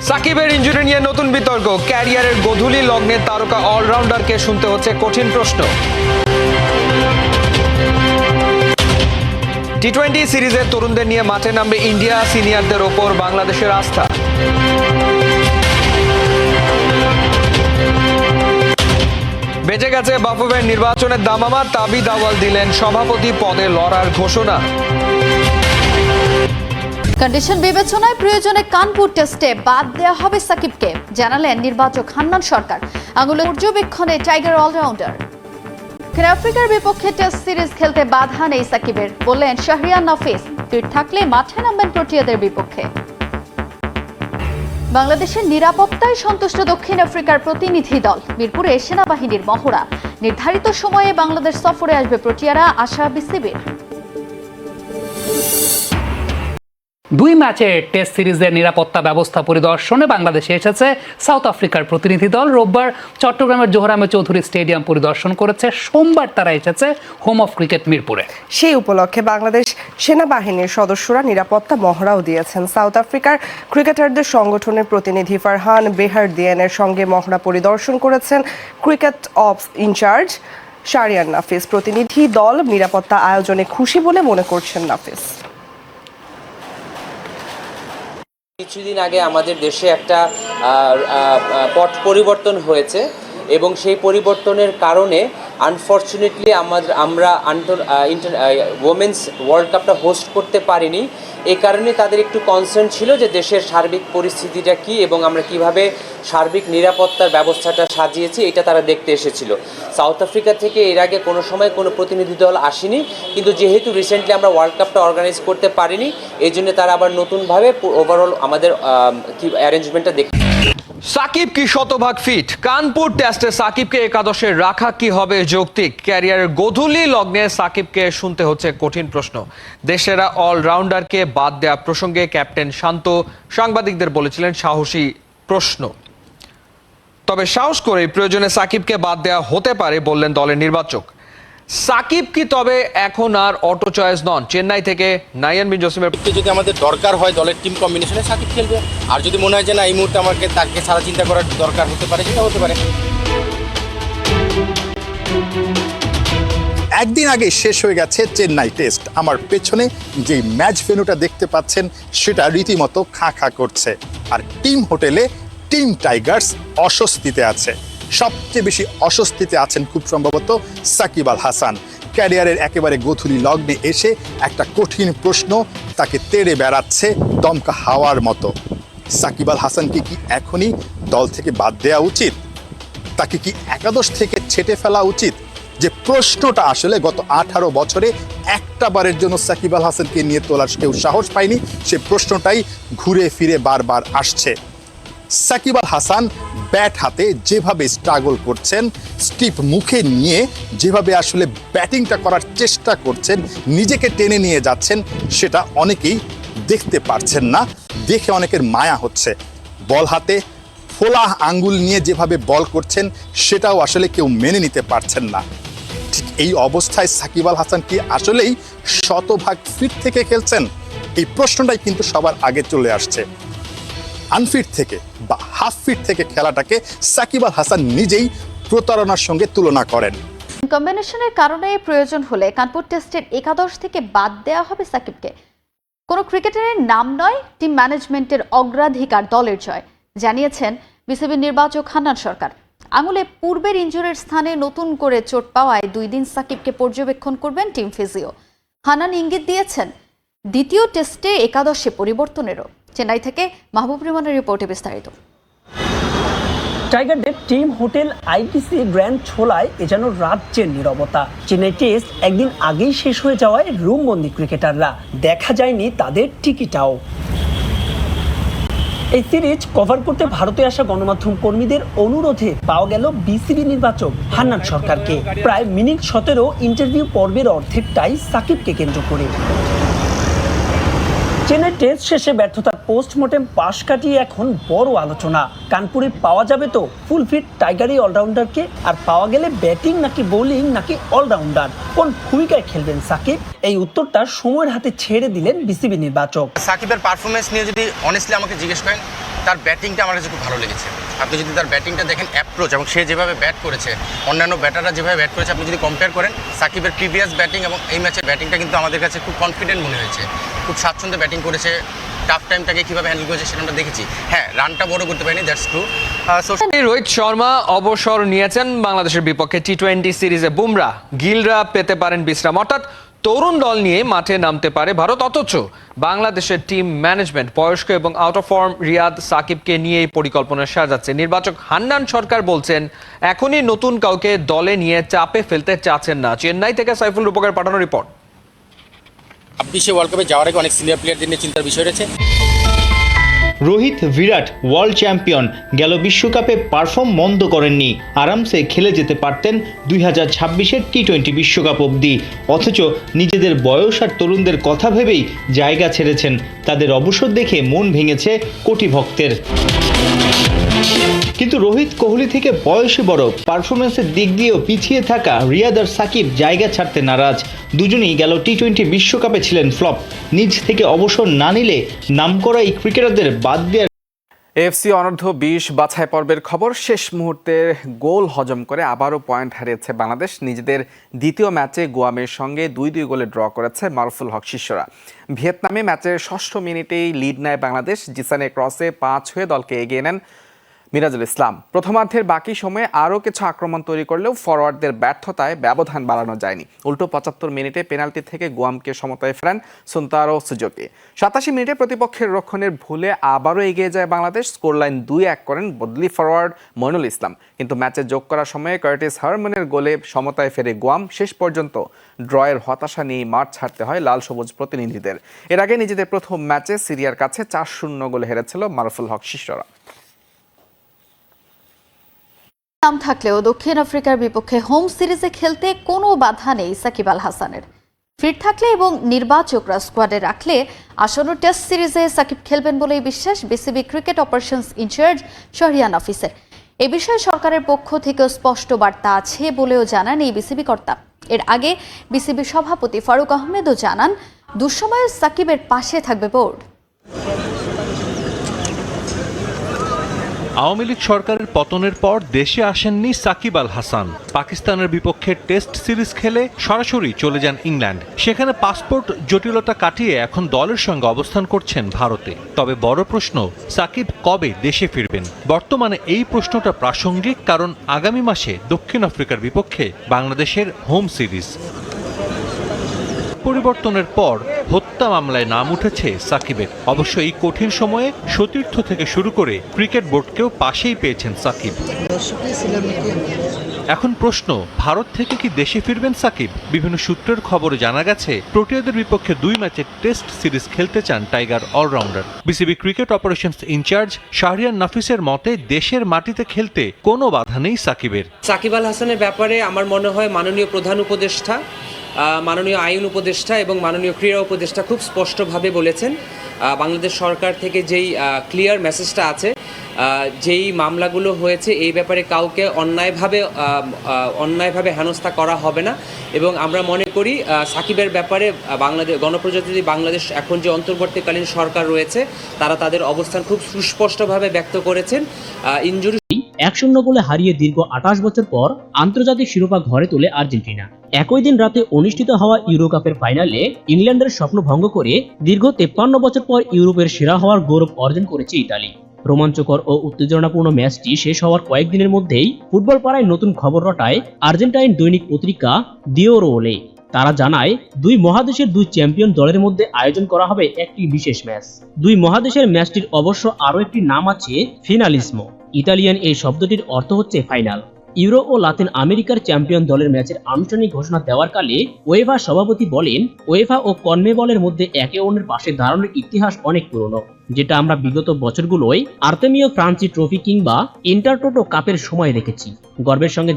সাকিবের ইনজুরি নিয়ে নতুন বিতর্ক, ক্যারিয়ারের গোধূলি লগ্নে তারকা অলরাউন্ডারকে শুনতে হচ্ছে কঠিন প্রশ্ন। টি-20 সিরিজে তরুণদের নিয়ে মাঠে নামবে ইন্ডিয়া, সিনিয়রদের ওপর বাংলাদেশের আস্থা। বেঁচে গেছে বাফুফের নির্বাচনের দামামা, তাবি দাওয়াল দিলেন সভাপতি পদে লড়ার ঘোষণা। কন্ডিশন বিবেচনায় প্রয়োজনে কানপুর টেস্টে বাদ দেওয়া হবে সাকিবকে, জানালেন নির্বাচক হান্নান সরকার। আঙুলে পর্যবেক্ষণে টাইগার অলরাউন্ডার। দক্ষিণ আফ্রিকার বিপক্ষে টেস্ট সিরিজ খেলতে বাধা নেই সাকিবের, বললেন শাহরিয়ার নাফিস। ফিট থাকলে মাঠে নামবেন প্রোটিয়াদের বিপক্ষে। বাংলাদেশের নিরাপত্তায় সন্তুষ্ট দক্ষিণ আফ্রিকার প্রতিনিধি দল। মিরপুরে সেনাবাহিনীর মহড়া। নির্ধারিত সময়ে বাংলাদেশ সফরে আসবে প্রোটিয়ারা, আশা বিসিবির। 2 ম্যাচের টেস্ট সিরিজের নিরাপত্তা ব্যবস্থা পরিদর্শনে বাংলাদেশে এসেছে সাউথ আফ্রিকার প্রতিনিধি দল। রোববার চট্টগ্রামের জোহরামে চৌধুরী স্টেডিয়াম পরিদর্শন করেছে। সোমবার তারা এসেছে হোম অফ ক্রিকেট মিরপুরে। সেই উপলক্ষে বাংলাদেশ সেনাবাহিনীর সদস্যরা নিরাপত্তা মহড়াও দিয়েছেন। সাউথ আফ্রিকার ক্রিকেটারদের সংগঠনের প্রতিনিধি ফারহান বেহারদিয়ানের সঙ্গে মহড়া পরিদর্শন করেছেন ক্রিকেট অপস ইনচার্জ শাহরিয়ার নাফিস। প্রতিনিধি দল নিরাপত্তা আয়োজনে খুশি বলে মনে করছেন নাফিস। কিছুদিন আগে আমাদের দেশে একটা পট পরিবর্তন হয়েছে এবং সেই পরিবর্তনের কারণে আনফর্চুনেটলি আমরা ওমেন্স ওয়ার্ল্ড কাপটা হোস্ট করতে পারিনি। এই কারণে তাদের একটু কনসার্ন ছিল যে দেশের সার্বিক পরিস্থিতিটা কী এবং আমরা কিভাবে সার্বিক নিরাপত্তার ব্যবস্থাটা সাজিয়েছি, এটা তারা দেখতে এসেছিল। সাউথ আফ্রিকা থেকে এর আগে কোনো সময় কোনো প্রতিনিধি দল আসেনি, কিন্তু যেহেতু রিসেন্টলি আমরা ওয়ার্ল্ড কাপটা অর্গানাইজ করতে পারিনি, এই জন্য তারা আবার নতুনভাবে ওভারঅল আমাদের অ্যারেঞ্জমেন্টটা দেখে। সাকিব কি শতভাগ ফিট? কানপুর টেস্টে সাকিবকে একাদশে রাখা কি হবে যৌক্তিক? ক্যারিয়ারের গোধূলি লগ্নে সাকিবকে শুনতে হচ্ছে কঠিন প্রশ্ন। দেশেরা অলরাউন্ডারকে বাদ দেওয়া প্রসঙ্গে ক্যাপ্টেন শান্ত সাংবাদিকদের বলেছিলেন সাহসী প্রশ্ন। তবে সাহস করে প্রয়োজনে সাকিবকে বাদ দেওয়া হতে পারে বললেন দলের নির্বাচক। সাকিব কি তবে এখন আর অটো চয়েস নন? চেন্নাই থেকে নাইয়ান বিন জসিমের। যদি আমাদের দরকার হয় দলের টিম কম্বিনেশনে সাকিব খেলবে, আর যদি মনে হয় যে না এই মুহূর্তে আমাকে তাকে সারা চিন্তা করার দরকার হতে পারে, সেটা হতে পারে। একদিন আগে শেষ হয়ে গেছে চেন্নাই টেস্ট। আমার পেছনে যে ম্যাচ ভেন্যুটা দেখতে পাচ্ছেন সেটা রীতিমতো খাঁ খাঁ করছে, আর টিম হোটেলে টিম টাইগার্স অস্বস্তিতে আছে। সবচেয়ে বেশি অস্বস্তিতে আছেন খুব সম্ভবত সাকিব আল হাসান। ক্যারিয়ারের একেবারে গোধূলি লগ্নে এসে একটা কঠিন প্রশ্ন তাকে তেড়ে বেড়াচ্ছে দমকা হাওয়ার মতো। সাকিব আল হাসানকে কি এখনই দল থেকে বাদ দেওয়া উচিত? তাকে কি একাদশ থেকে ছেটে ফেলা উচিত? যে প্রশ্নটা আসলে গত 18 বছরে একটা বারের জন্য সাকিব আল হাসানকে নিয়ে তোলার কেউ সাহস পায়নি, সে প্রশ্নটাই ঘুরে ফিরে বারবার আসছে। সাকিব আল হাসান ব্যাট হাতে যেভাবে স্ট্রাগল করছেন, স্টিপ মুখে নিয়ে যেভাবে আসলে ব্যাটিংটা করার চেষ্টা করছেন, নিজেকে টেনে নিয়ে যাচ্ছেন, সেটা অনেকেই দেখতে পারছেন না। দেখে অনেকের মায়া হচ্ছে। বল হাতে ফোলা আঙ্গুল নিয়ে যেভাবে বল করছেন, সেটাও আসলে কেউ মেনে নিতে পারছেন না। ঠিক এই অবস্থায় সাকিব আল হাসান কি আসলেই শতভাগ ফিট থেকে খেলছেন? এই প্রশ্নটাই কিন্তু সবার আগে চলে আসছে। আনফিট থেকে বা হাফ ফিট থেকে খেলাটাকে সাকিব আল হাসান নিজেই প্রতারণার সঙ্গে তুলনা করেন। কম্বিনেশনের কারণে প্রয়োজন হলে কানপুর টেস্টের একাদশ থেকে বাদ দেওয়া হবে সাকিবকে। কোনো ক্রিকেটারের নাম নয়, টিম ম্যানেজমেন্টের অগ্রাধিকার দলের জয়, জানিয়েছেন বিসিবির নির্বাচক হান্নান সরকার। আঙুলে পূর্বের ইনজুরির স্থানে নতুন করে চোট পাওয়ায় 2 দিন সাকিবকে পর্যবেক্ষণ করবেন টিম ফিজিও। হান্নান ইঙ্গিত দিয়েছেন দ্বিতীয় টেস্টে একাদশে পরিবর্তনেরও। চেন্নাই থেকে মাহবুব রিমানের রিপোর্টে বিস্তারিত। টাইগারদের টিম হোটেল আইটিসি গ্র্যান্ড ছোলায় এ যেন রাজ্যের নীরবতা। চেন্নাই টেস্ট একদিন আগেই শেষ হয়ে যাওয়ায় রুমবন্দি ক্রিকেটাররা, দেখা যায়নি তাদের টিকিটাও। এই সিরিজ কভার করতে ভারতে আসা গণমাধ্যম কর্মীদের অনুরোধে পাওয়া গেল বিসিবি নির্বাচক হান্নান সরকারকে। প্রায় মিনিট 17 ইন্টারভিউ পর্বের অর্ধেকটাই সাকিবকে কেন্দ্র করে। চেন্নাই টেস্ট শেষে ব্যর্থতার পোস্টমর্টেম পাশ কাটিয়ে এখন বড় আলোচনা। কানপুরে পাওয়া যাবে তো ফুল ফিট টাইগারি অলরাউন্ডারকে, আর পাওয়া গেলে ব্যাটিং নাকি বোলিং নাকি অলরাউন্ডার, কোন ভূমিকায় খেলবেন সাকিব? এই উত্তরটা সময়ের হাতে ছেড়ে দিলেন বিসিবি নির্বাচক। সাকিবের পারফরমেন্স নিয়ে যদি অনেস্টলি আমাকে জিজ্ঞেস করেন, তার ব্যাটিংটা আমার কাছে খুব ভালো লেগেছে। আপনি যদি তার ব্যাটিংটা দেখেন, অ্যাপ্রোচ এবং সে যেভাবে ব্যাট করেছে, অন্যান্য ব্যাটাররা যেভাবে ব্যাট করেছে, আপনি যদি কম্পেয়ার করেন সাকিবের প্রিভিয়াস ব্যাটিং এবং এই ম্যাচের ব্যাটিংটা কিন্তু আমাদের কাছে খুব কনফিডেন্ট মনে হয়েছে। খুব স্বাচ্ছন্দ্যে ব্যাটিং করেছে, টাফ টাইমটাকে কীভাবে হ্যান্ডেল করেছে সেটা আমরা দেখেছি। হ্যাঁ, রানটা বড় করতে পারিনি, দ্যাটস ট্রু। রোহিত শর্মা অবসর নিয়েছেন বাংলাদেশের বিপক্ষে টি-20 সিরিজে। বুমরা গিলরা পেতে পারেন বিশ্রাম, অর্থাৎ তরুণ দল নিয়ে মাঠে নামতে পারে ভারত। অথচ বাংলাদেশের টিম ম্যানেজমেন্ট বয়স্ক এবং আউট অফ ফর্ম রিয়াদ সাকিবকে নিয়েই পরিকল্পনা সাজাচ্ছে। নির্বাচক হান্নান সরকার বলছেন এখনই নতুন কাউকে দলে নিয়ে চাপে ফেলতে চাচ্ছেন না। চেন্নাই থেকে সাইফুল রূপকের পাঠানো রিপোর্ট। 26 ওয়ার্ল্ড কাপে যাওয়ার আগে অনেক সিনিয়র প্লেয়ারদের নিয়ে চিন্তার বিষয় রয়েছে। রোহিত বিরাট ওয়ার্ল্ড চ্যাম্পিয়ন, গেল বিশ্বকাপে পারফর্ম মন্দ করেননি, আরামসে খেলে যেতে পারতেন 2026-এর টি-20 বিশ্বকাপ অবধি। অথচ নিজেদের বয়স আর তরুণদের কথা ভেবেই জায়গা ছেড়েছেন। তাদের অবসর দেখে মন ভেঙেছে কোটি ভক্তের। কিন্তু রোহিত কোহলি থেকে বয়সে বড়, পারফরমেন্সের দিক দিয়েও পিছিয়ে থাকা রিয়াদ আর সাকিব জায়গা ছাড়তে নারাজ। দুজনেই গেল টি-20 বিশ্বকাপে ছিলেন ফ্লপ। নিজ থেকে অবসর না নিলে নামকরা এই ক্রিকেটারদের বাদ দেওয়ার। এএফসি অনূর্ধ্ব 20 বাছাই পর্বের খবর। শেষ মুহূর্তে গোল হজম করে আবারও পয়েন্ট হারিয়েছে বাংলাদেশ। নিজেদের দ্বিতীয় ম্যাচে গোয়ামের সঙ্গে 2-2 গোলে ড্র করেছে মারুফুল হক শিষ্যরা। ভিয়েতনামে ম্যাচের 6ষ্ঠ মিনিটেই লিড নেয় বাংলাদেশ। জিসানের ক্রসে 5 হয়ে দলকে এগিয়ে নেন মিরাজুল ইসলাম। প্রথমার্ধের বাকি সময়ে আরও কিছু আক্রমণ তৈরি করলেও ফরওয়ার্ডদের ব্যর্থতায় ব্যবধান বাড়ানো যায়নি। উল্টো 75 মিনিটে পেনাল্টি থেকে গোয়ামকে সমতায় ফেরান সুন্তারো সুজুকি। 87 মিনিটে প্রতিপক্ষের রক্ষণের ভুলে আবারও এগিয়ে যায় বাংলাদেশ। স্কোরলাইন 2-1 করেন বদলি ফরওয়ার্ড মইনুল ইসলাম। কিন্তু ম্যাচে যোগ করার সময়ে কার্টিস হারম্যানের গোলে সমতায় ফেরে গোয়াম। শেষ পর্যন্ত ড্রয়ের হতাশা নিয়ে মাঠ ছাড়তে হয় লাল সবুজ প্রতিনিধিদের। এর আগে নিজেদের প্রথম ম্যাচে সিরিয়ার কাছে 4-0 গোলে হেরেছিল মারুফুল হক শিষ্যরা। নাম থাকলেও দক্ষিণ আফ্রিকার বিপক্ষে হোম সিরিজে খেলতে কোনো বাধা নেই সাকিব আল হাসানের। ফিট থাকলে এবং নির্বাচকরা স্কোয়াডে রাখলে আসন্ন টেস্ট সিরিজে সাকিব খেলবেন বলেই বিশ্বাস BCB cricket operations incharge Shahriar নাফিসের। এ বিষয়ে সরকারের পক্ষ থেকেও স্পষ্ট বার্তা আছে বলেও জানান এই বিসিবি কর্তা। এর আগে বিসিবি সভাপতি ফারুক আহমেদও জানান দুঃসময়ে সাকিবের পাশে থাকবে বোর্ড। আওয়ামী লীগ সরকারের পতনের পর দেশে আসেননি সাকিব আল হাসান। পাকিস্তানের বিপক্ষে টেস্ট সিরিজ খেলে সরাসরি চলে যান ইংল্যান্ড। সেখানে পাসপোর্ট জটিলতা কাটিয়ে এখন দলের সঙ্গে অবস্থান করছেন ভারতে। তবে বড় প্রশ্ন, সাকিব কবে দেশে ফিরবেন? বর্তমানে এই প্রশ্নটা প্রাসঙ্গিক, কারণ আগামী মাসে দক্ষিণ আফ্রিকার বিপক্ষে বাংলাদেশের হোম সিরিজ। পরিবর্তনের পর হত্যা মামলায় নাম উঠেছে সাকিবের। অবশ্য এই কঠিন সময়ে সতীর্থ থেকে শুরু করে ক্রিকেট বোর্ডকেও পাশেই পেয়েছেন সাকিব। এখন প্রশ্ন, ভারত থেকে কি দেশে ফিরবেন সাকিব? বিভিন্ন সূত্রের খবরে জানা গেছে প্রোটিয়াদের বিপক্ষে 2 ম্যাচের টেস্ট সিরিজ খেলতে চান tiger allrounder. BCB cricket operations incharge Shahriar নাফিসের মতে দেশের মাটিতে খেলতে কোনো বাধা নেই সাকিবের। সাকিব আল হাসানের ব্যাপারে আমার মনে হয় মাননীয় প্রধান উপদেষ্টা, মাননীয় আইন উপদেষ্টা এবং মাননীয় ক্রীড়া উপদেষ্টা খুব স্পষ্টভাবে বলেছেন। বাংলাদেশ সরকার থেকে যেই ক্লিয়ার মেসেজটা আছে, যেই মামলাগুলো হয়েছে এই ব্যাপারে কাউকে অন্যায়ভাবে হেনস্থা করা হবে না। এবং আমরা মনে করি সাকিবের ব্যাপারে বাংলাদেশ গণপ্রজাতন্ত্রী বাংলাদেশ এখন যে অন্তর্বর্তীকালীন সরকার রয়েছে তারা তাদের অবস্থান খুব সুস্পষ্টভাবে ব্যক্ত করেছেন। ইনজুরি 1-0 গোলে হারিয়ে দীর্ঘ 28 বছর পর আন্তর্জাতিক শিরোপা ঘরে তোলে আর্জেন্টিনা। একই দিন রাতে অনুষ্ঠিত হওয়া ইউরো কাপের ফাইনালে ইংল্যান্ডের স্বপ্ন ভঙ্গ করে দীর্ঘ 53 বছর পর ইউরোপের সেরা হওয়ার গৌরব অর্জন করেছে ইতালি। রোমাঞ্চকর ও উত্তেজনাপূর্ণ ম্যাচটি শেষ হওয়ার কয়েকদিনের মধ্যেই ফুটবল পাড়ায় নতুন খবর রটায় আর্জেন্টাইন দৈনিক পত্রিকা দিও রোলে। তারা জানায় 2 মহাদেশের 2 চ্যাম্পিয়ন দলের মধ্যে আয়োজন করা হবে একটি বিশেষ ম্যাচ। 2 মহাদেশের ম্যাচটির অবশ্য আরও একটি নাম আছে, ফিনালিসমো। ইতালিয়ান এই শব্দটির অর্থ হচ্ছে ফাইনাল। ইউরো ও লাতিন আমেরিকার চ্যাম্পিয়ন দলের ম্যাচের আনুষ্ঠানিক ঘোষণা দেওয়ার কালে ওয়েফা সভাপতি বলেন, ওয়েফা ও কনমেবলের মধ্যে একে অন্যের পাশে দাঁড়ানোর ইতিহাস অনেক পুরনো, যেটা আমরা বিগত বছরগুলোয় আর্তেমীয় ফ্রান্সি ট্রফি কিংবা ইন্টারটোটো কাপের সময় দেখেছি। গর্বের সঙ্গে